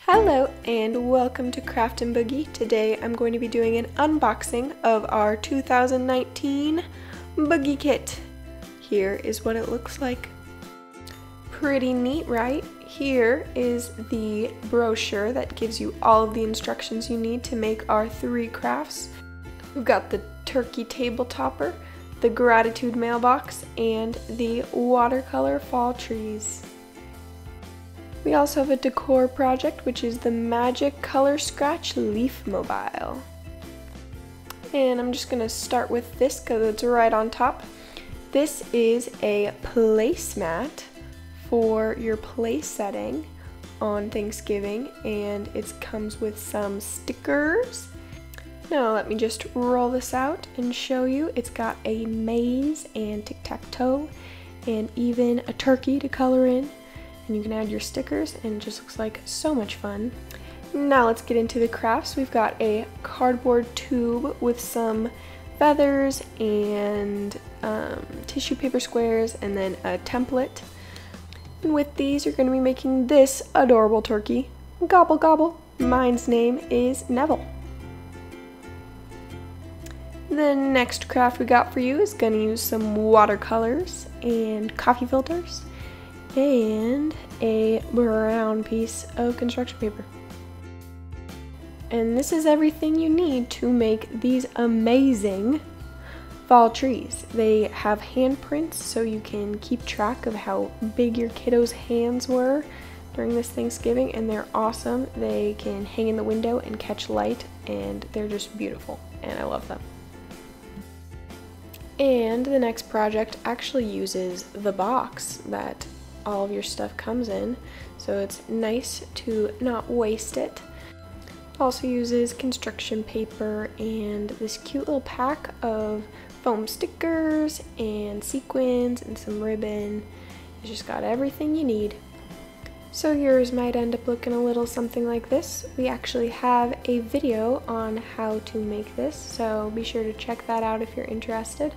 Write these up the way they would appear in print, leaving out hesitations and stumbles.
Hello and welcome to Craftin' Boogie. Today I'm going to be doing an unboxing of our 2019 Boogie Kit. Here is what it looks like. Pretty neat, right? Here is the brochure that gives you all of the instructions you need to make our 3 crafts. We've got the turkey table topper, the gratitude mailbox, and the watercolor fall trees. We also have a decor project, which is the Magic Color Scratch Leaf Mobile. And I'm just going to start with this because it's right on top. This is a placemat for your place setting on Thanksgiving, and it comes with some stickers. Now let me just roll this out and show you. It's got a maze and tic-tac-toe and even a turkey to color in. And you can add your stickers, and it just looks like so much fun. Now let's get into the crafts. We've got a cardboard tube with some feathers and tissue paper squares, and then a template. And with these, you're going to be making this adorable turkey. Gobble gobble. Mine's name is Neville. The next craft we got for you is going to use some watercolors and coffee filters and a brown piece of construction paper. And this is everything you need to make these amazing fall trees. They have handprints so you can keep track of how big your kiddos' hands were during this Thanksgiving, and they're awesome. They can hang in the window and catch light, and they're just beautiful, and I love them. And the next project actually uses the box that all of your stuff comes in, so it's nice to not waste it. Also uses construction paper and this cute little pack of foam stickers and sequins and some ribbon. It's just got everything you need. So yours might end up looking a little something like this. We actually have a video on how to make this, so be sure to check that out if you're interested.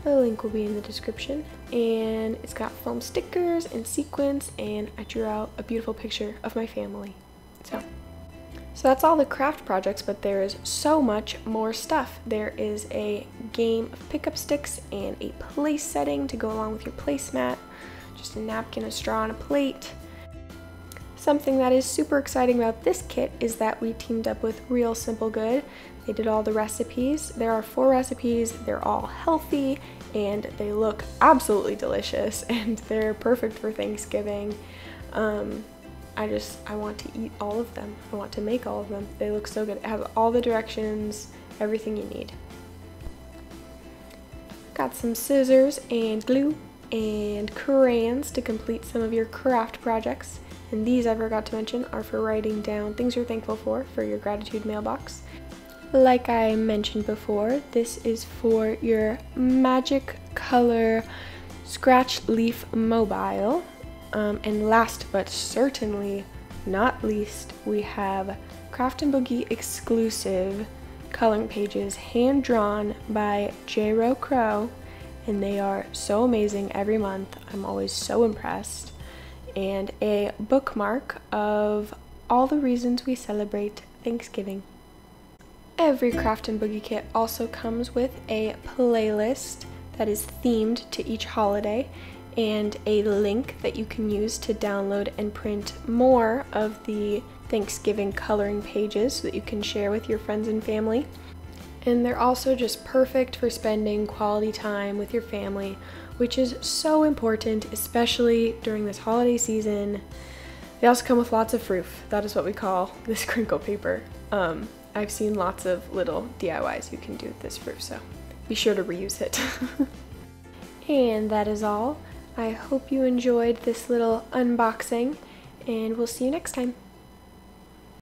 The link will be in the description, and it's got foam stickers and sequins, and I drew out a beautiful picture of my family. So that's all the craft projects, but there is so much more stuff. There is a game of pickup sticks and a place setting to go along with your placemat, just a napkin, a straw, and a plate. Something that is super exciting about this kit is that we teamed up with Real Simple Good. They did all the recipes. There are 4 recipes. They're all healthy and they look absolutely delicious, and they're perfect for Thanksgiving. I want to eat all of them. I want to make all of them. They look so good. It has all the directions, everything you need. Got some scissors and glue and crayons to complete some of your craft projects. And these, I forgot to mention, are for writing down things you're thankful for your gratitude mailbox. Like I mentioned before, this is for your Magic Color Scratch Leaf Mobile. And last but certainly not least, we have Craftin' Boogie exclusive coloring pages hand drawn by J. Crow, and they are so amazing every month. I'm always so impressed. And a bookmark of all the reasons we celebrate Thanksgiving. Every Craftin' Boogie Kit also comes with a playlist that is themed to each holiday, and a link that you can use to download and print more of the Thanksgiving coloring pages so that you can share with your friends and family. And they're also just perfect for spending quality time with your family, which is so important, especially during this holiday season. They also come with lots of froof. That is what we call this crinkle paper. I've seen lots of little DIYs you can do with this froof, so be sure to reuse it. And that is all. I hope you enjoyed this little unboxing, and we'll see you next time.